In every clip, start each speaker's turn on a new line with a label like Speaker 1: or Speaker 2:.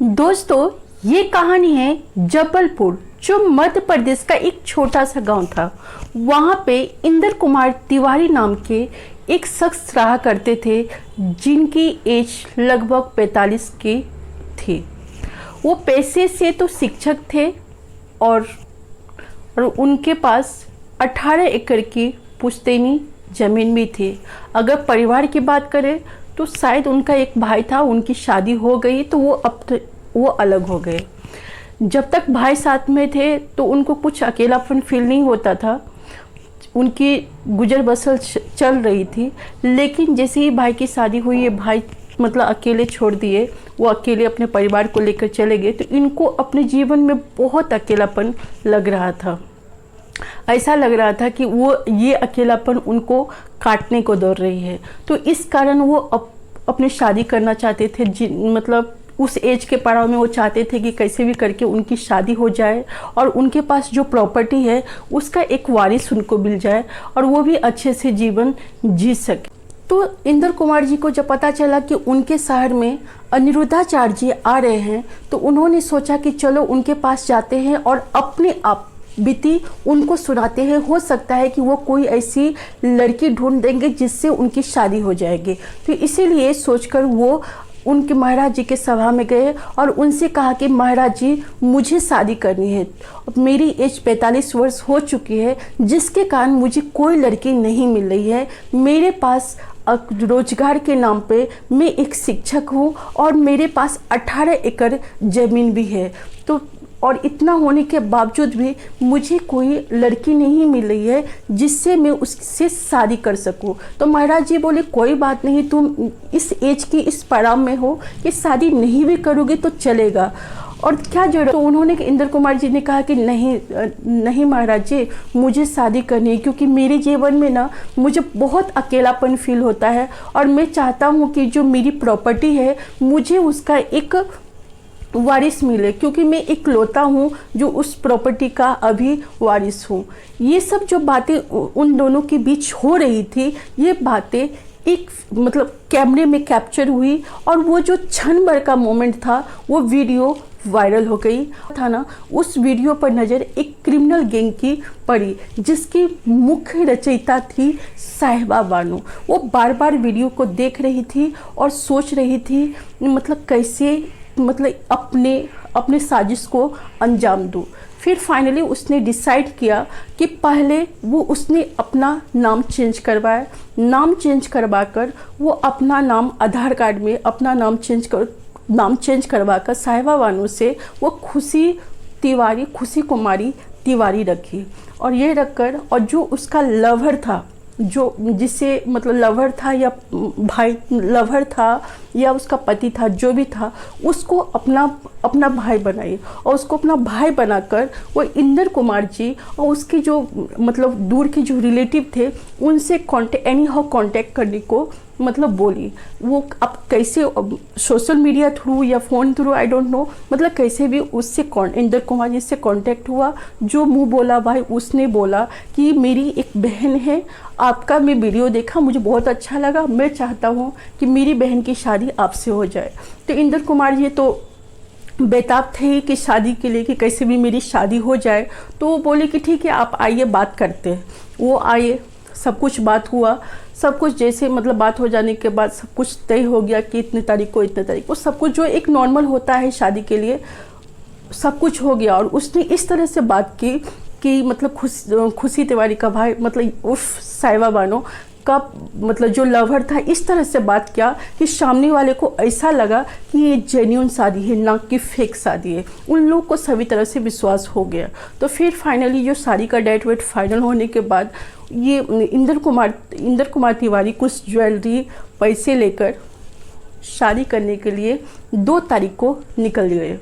Speaker 1: दोस्तों, ये कहानी है जबलपुर, जो मध्य प्रदेश का एक छोटा सा गांव था। वहाँ पे इंद्र कुमार तिवारी नाम के एक शख्स रहा करते थे, जिनकी एज लगभग 45 की थी। वो पेशे से तो शिक्षक थे और उनके पास 18 एकड़ की पुश्तैनी ज़मीन भी थी। अगर परिवार की बात करें तो शायद उनका एक भाई था, उनकी शादी हो गई तो वो अलग हो गए। जब तक भाई साथ में थे तो उनको कुछ अकेलापन फील नहीं होता था, उनकी गुजर बसर चल रही थी। लेकिन जैसे ही भाई की शादी हुई, ये भाई मतलब अकेले छोड़ दिए, वो अकेले अपने परिवार को लेकर चले गए, तो इनको अपने जीवन में बहुत अकेलापन लग रहा था। ऐसा लग रहा था कि वो ये अकेलापन उनको काटने को दौड़ रही है। तो इस कारण वो अपनी शादी करना चाहते थे। मतलब उस एज के पड़ाव में वो चाहते थे कि कैसे भी करके उनकी शादी हो जाए और उनके पास जो प्रॉपर्टी है उसका एक वारिस उनको मिल जाए और वो भी अच्छे से जीवन जी सके। तो इंद्र कुमार जी को जब पता चला कि उनके शहर में अनिरुद्धाचार्य जी आ रहे हैं, तो उन्होंने सोचा कि चलो उनके पास जाते हैं और अपने आप बीती उनको सुनाते हैं। हो सकता है कि वो कोई ऐसी लड़की ढूंढ देंगे जिससे उनकी शादी हो जाएगी। तो इसीलिए सोचकर वो उनके महाराज जी के सभा में गए और उनसे कहा कि महाराज जी, मुझे शादी करनी है। मेरी एज 45 वर्ष हो चुकी है, जिसके कारण मुझे कोई लड़की नहीं मिल रही है। मेरे पास रोजगार के नाम पे मैं एक शिक्षक हूँ और मेरे पास 18 एकड़ ज़मीन भी है। तो और इतना होने के बावजूद भी मुझे कोई लड़की नहीं मिल रही है जिससे मैं उससे शादी कर सकूं। तो महाराज जी बोले, कोई बात नहीं, तुम इस एज की इस पड़ाव में हो कि शादी नहीं भी करोगे तो चलेगा, और क्या जरूरत। तो उन्होंने इंद्र कुमार जी ने कहा कि नहीं महाराज जी, मुझे शादी करनी है, क्योंकि मेरे जीवन में ना मुझे बहुत अकेलापन फील होता है और मैं चाहता हूँ कि जो मेरी प्रॉपर्टी है मुझे उसका एक वारिस मिले, क्योंकि मैं इकलौता हूँ जो उस प्रॉपर्टी का अभी वारिस हूँ। ये सब जो बातें उन दोनों के बीच हो रही थी, ये बातें एक मतलब कैमरे में कैप्चर हुई और वो जो क्षण भर का मोमेंट था वो वीडियो वायरल हो गई था ना। उस वीडियो पर नज़र एक क्रिमिनल गैंग की पड़ी, जिसकी मुख्य रचयिता थी साहिबा बानो। वो बार बार वीडियो को देख रही थी और सोच रही थी मतलब कैसे अपने साजिश को अंजाम दूँ। फिर फाइनली उसने डिसाइड किया कि पहले उसने अपना नाम चेंज करवाया। नाम चेंज करवा कर वो अपना नाम आधार कार्ड में अपना नाम चेंज करवा कर साहिबा बानो से वो खुशी कुमारी तिवारी रखी। और ये रखकर, और जो उसका लवर था, जो जिसे मतलब लवर था या भाई लवर था या उसका पति था, जो भी था, उसको अपना भाई बनाई और उसको अपना भाई बनाकर वो इंद्र कुमार जी और उसके जो मतलब दूर के जो रिलेटिव थे उनसे कांटेक्ट करने को मतलब बोली। वो अब कैसे, सोशल मीडिया थ्रू या phone through, I don't know, मतलब कैसे भी उससे इंद्र कुमार जी से कांटेक्ट हुआ। जो मुंह बोला भाई उसने बोला कि मेरी एक बहन है, आपका मैं वीडियो देखा, मुझे बहुत अच्छा लगा, मैं चाहता हूँ कि मेरी बहन की शादी आपसे हो जाए। तो इंद्र कुमार जी तो बेताब थे कि शादी के लिए, कि कैसे भी मेरी शादी हो जाए। तो वो बोले कि ठीक है, आप आइए, बात करते हैं। वो आए, सब कुछ बात हुआ, सब कुछ जैसे मतलब बात हो जाने के बाद सब कुछ तय हो गया कि इतने तारीख को सब कुछ जो एक नॉर्मल होता है शादी के लिए, सब कुछ हो गया। और उसने इस तरह से बात की कि मतलब खुशी तिवारी का भाई मतलब उर्फ साहिबा बानो का मतलब जो लवर था, इस तरह से बात किया कि सामने वाले को ऐसा लगा कि ये जेन्युइन शादी है, ना कि फेक शादी है। उन लोग को सभी तरह से विश्वास हो गया। तो फिर फाइनली जो शादी का डेट वेट फाइनल होने के बाद ये इंद्र कुमार तिवारी कुछ ज्वेलरी पैसे लेकर शादी करने के लिए 2 तारीख को निकल गए।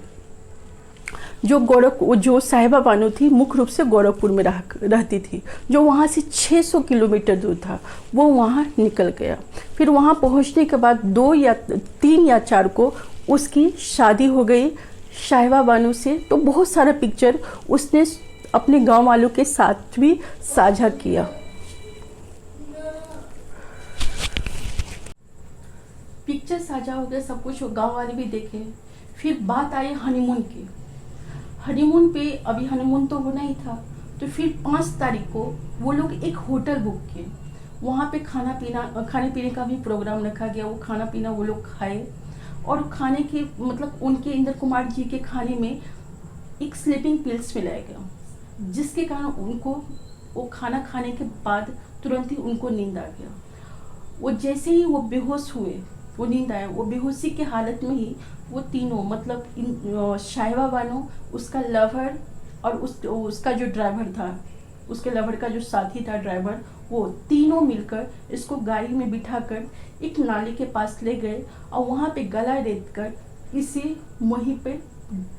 Speaker 1: जो साहिबा बानो थी मुख्य रूप से गोरखपुर में रहती थी, जो वहाँ से 600 किलोमीटर दूर था, वो वहाँ निकल गया। फिर वहाँ पहुँचने के बाद 3 या 4 को उसकी शादी हो गई साहिबा बानो से। तो बहुत सारा पिक्चर उसने अपने गांव वालों के साथ भी साझा किया। पिक्चर साझा हो गया, सब कुछ गांव वाले भी देखे। फिर बात आई हनीमून की। हनीमून पे अभी हनीमून तो होना ही था, तो फिर 5 तारीख को वो लोग एक होटल बुक किए। वहाँ पे खाने पीने का भी प्रोग्राम रखा गया। वो खाना पीना वो लोग खाए, और खाने के मतलब उनके इंद्र कुमार जी के खाने में एक स्लीपिंग पिल्स मिलाया गया, जिसके कारण उनको वो खाना खाने के बाद तुरंत ही उनको नींद आ गया। वो जैसे ही वो बेहोश हुए, वो नींद आया, वो बेहोशी के हालत में ही वो तीनों मतलब शाइबा बानो, उसका लवर और उसका जो ड्राइवर था, उसके लवर का जो साथी था ड्राइवर, वो तीनों मिलकर इसको गाड़ी में बिठाकर एक नाले के पास ले गए और वहाँ पे गला रेत कर इसे वहीं पे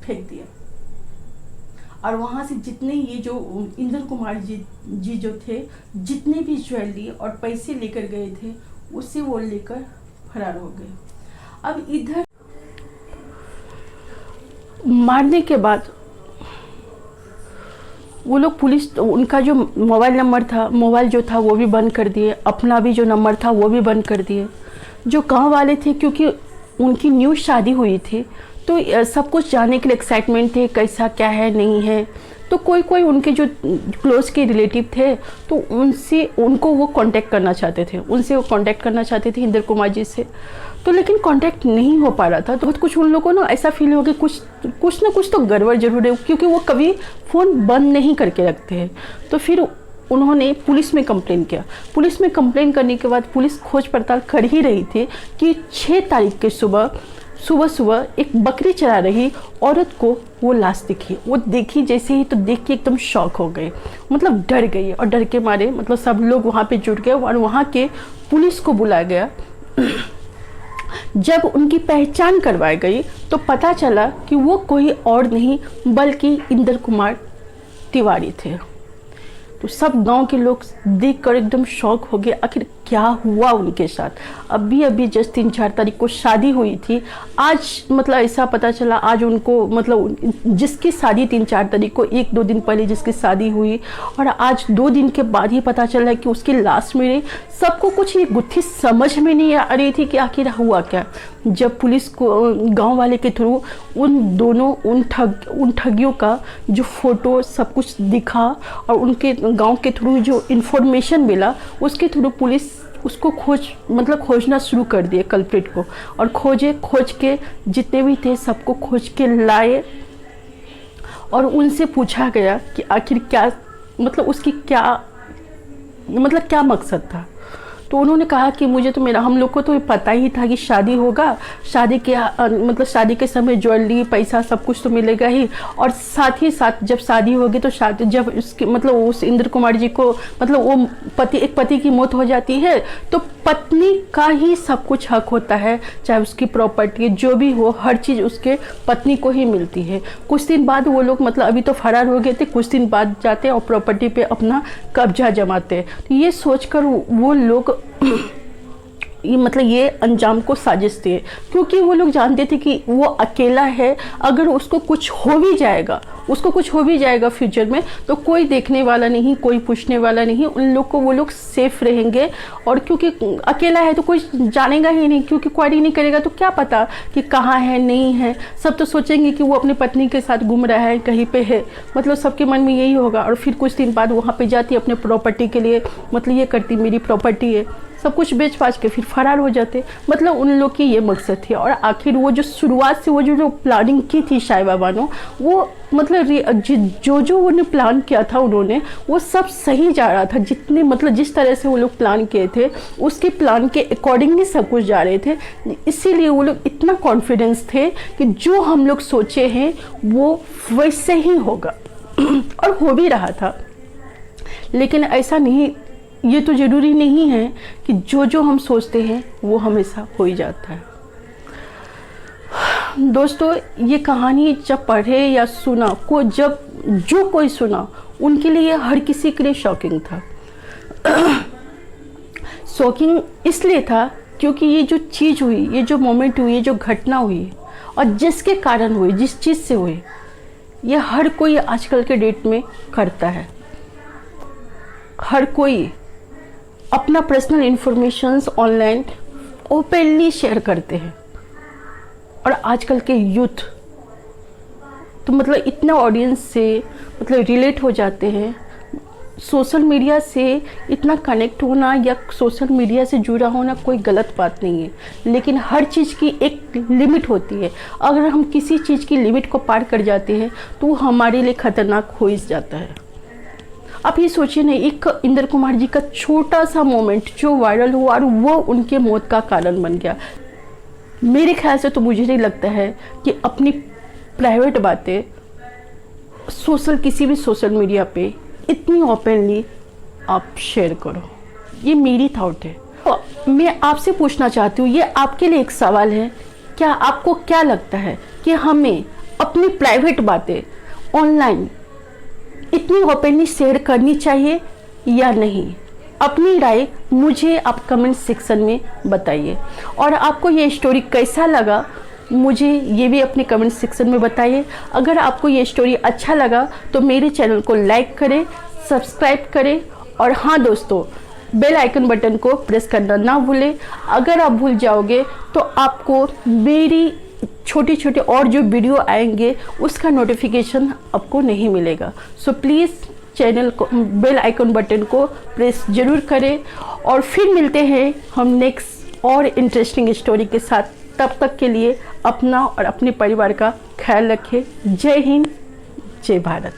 Speaker 1: फेंक दिया। और वहाँ से जितने ये जो इंद्र कुमार जी जो थे, जितने भी ज्वेलरी और पैसे लेकर गए थे, उसे वो लेकर फरार हो गए। अब इधर मारने के बाद वो लोग पुलिस, उनका जो मोबाइल जो था वो भी बंद कर दिए, अपना भी जो नंबर था वो भी बंद कर दिए। जो गांव वाले थे, क्योंकि उनकी न्यू शादी हुई थी, तो सब कुछ जानने के लिए एक्साइटमेंट थे, कैसा क्या है नहीं है। तो कोई उनके जो क्लोज के रिलेटिव थे, तो उनको वो कांटेक्ट करना चाहते थे, इंद्र कुमार जी से। तो लेकिन कांटेक्ट नहीं हो पा रहा था। तो कुछ उन लोगों को ना ऐसा फील हो कि कुछ ना कुछ तो गड़बड़ जरूर है, क्योंकि वो कभी फ़ोन बंद नहीं करके रखते हैं। तो फिर उन्होंने पुलिस में कंप्लेन किया। पुलिस में कंप्लेन करने के बाद पुलिस खोज पड़ताल कर ही रही थी कि 6 तारीख के सुबह एक बकरी चरा रही औरत को वो लाश दिखी। वो देखी जैसे ही, तो देख के एकदम शॉक हो गए, मतलब डर गई, और डर के मारे मतलब सब लोग वहाँ पे जुट गए और वहाँ के पुलिस को बुलाया गया। जब उनकी पहचान करवाई गई तो पता चला कि वो कोई और नहीं बल्कि इंद्र कुमार तिवारी थे। तो सब गांव के लोग देखकर एकदम शॉक हो गए, आखिर क्या हुआ उनके साथ। अभी जस्ट 3-4 तारीख को शादी हुई थी, आज मतलब ऐसा पता चला, आज उनको मतलब जिसकी शादी 3-4 तारीख को 1-2 दिन पहले जिसकी शादी हुई, और आज 2 दिन के बाद ही पता चला कि उसकी लाश मिली। सबको कुछ ये गुत्थी समझ में नहीं आ रही थी कि आखिर हुआ क्या। जब पुलिस को गांव वाले के थ्रू उन ठगियों का जो फोटो सब कुछ दिखा, और उनके गांव के थ्रू जो इन्फॉर्मेशन मिला, उसके थ्रू पुलिस उसको खोजना शुरू कर दिए कल्प्रिट को। और खोज के जितने भी थे सबको खोज के लाए, और उनसे पूछा गया कि आखिर क्या मतलब उसकी क्या मकसद था। तो उन्होंने कहा कि हम लोग को तो पता ही था कि शादी होगा, शादी के समय ज्वेलरी पैसा सब कुछ तो मिलेगा ही, और साथ ही साथ जब शादी होगी तो जब उसके उस इंद्र कुमार जी को वो एक पति की मौत हो जाती है, तो पत्नी का ही सब कुछ हक होता है, चाहे उसकी प्रॉपर्टी जो भी हो, हर चीज़ उसके पत्नी को ही मिलती है। कुछ दिन बाद वो लोग अभी तो फरार हो गए थे, कुछ दिन बाद जाते और प्रॉपर्टी पे अपना कब्जा जमाते। तो ये सोचकर वो लोग ये अंजाम को साजिश थे, क्योंकि वो लोग जानते थे कि वो अकेला है, अगर उसको कुछ हो भी जाएगा फ्यूचर में, तो कोई देखने वाला नहीं, कोई पूछने वाला नहीं, उन लोग को वो लोग सेफ रहेंगे। और क्योंकि अकेला है तो कोई जानेगा ही नहीं, क्योंकि क्वारी नहीं करेगा तो क्या पता कि कहाँ है नहीं है। सब तो सोचेंगे कि वो अपनी पत्नी के साथ घूम रहा है, कहीं पे है, सबके मन में यही होगा। और फिर कुछ दिन बाद वहाँ पे जाती अपने प्रॉपर्टी के लिए, ये करती मेरी प्रॉपर्टी है, सब कुछ बेच बाच के फिर फरार हो जाते। उन लोग की ये मकसद थी। और आखिर वो जो शुरुआत से वो जो प्लानिंग की थी शाइबा बानो, वो जो उन्होंने प्लान किया था उन्होंने, वो सब सही जा रहा था। जितने जिस तरह से वो लोग प्लान किए थे, उसके प्लान के अकॉर्डिंग ही सब कुछ जा रहे थे। इसीलिए वो लोग इतना कॉन्फिडेंस थे कि जो हम लोग सोचे हैं वो वैसे ही होगा और हो भी रहा था। लेकिन ऐसा नहीं, ये तो ज़रूरी नहीं है कि जो हम सोचते हैं वो हमेशा हो ही जाता है। दोस्तों, ये कहानी जब पढ़े या सुना जो कोई सुना, उनके लिए हर किसी के लिए शॉकिंग था। शॉकिंग इसलिए था क्योंकि ये जो चीज़ हुई, ये जो मोमेंट हुई, ये जो घटना हुई, और जिसके कारण हुई, जिस चीज़ से हुई, ये हर कोई आजकल के डेट में करता है। हर कोई अपना personal informations online openly share करते हैं। और आजकल के यूथ तो मतलब इतना ऑडियंस से मतलब रिलेट हो जाते हैं। सोशल मीडिया से इतना कनेक्ट होना या सोशल मीडिया से जुड़ा होना कोई गलत बात नहीं है, लेकिन हर चीज़ की एक लिमिट होती है। अगर हम किसी चीज़ की लिमिट को पार कर जाते हैं तो वो हमारे लिए खतरनाक हो जाता है। आप ये सोचिए ना, एक इंद्र कुमार जी का छोटा सा मोमेंट जो वायरल हुआ और वो उनके मौत का कारण बन गया। मेरे ख्याल से तो मुझे नहीं लगता है कि अपनी प्राइवेट बातें किसी भी सोशल मीडिया पे इतनी ओपनली आप शेयर करो। ये मेरी थॉट है। तो मैं आपसे पूछना चाहती हूँ, ये आपके लिए एक सवाल है, क्या आपको क्या लगता है कि हमें अपनी प्राइवेट बातें ऑनलाइन इतनी ओपनली शेयर करनी चाहिए या नहीं? अपनी राय मुझे आप कमेंट सेक्शन में बताइए। और आपको ये स्टोरी कैसा लगा मुझे ये भी अपने कमेंट सेक्शन में बताइए। अगर आपको ये स्टोरी अच्छा लगा तो मेरे चैनल को लाइक करें, सब्सक्राइब करें और हाँ दोस्तों, बेल आइकन बटन को प्रेस करना ना भूलें। अगर आप भूल जाओगे तो आपको मेरी छोटे छोटे और जो वीडियो आएंगे उसका नोटिफिकेशन आपको नहीं मिलेगा। सो प्लीज़ चैनल को बेल आइकन बटन को प्रेस ज़रूर करें और फिर मिलते हैं हम नेक्स्ट और इंटरेस्टिंग स्टोरी के साथ। तब तक के लिए अपना और अपने परिवार का ख्याल रखें। जय हिंद, जय भारत।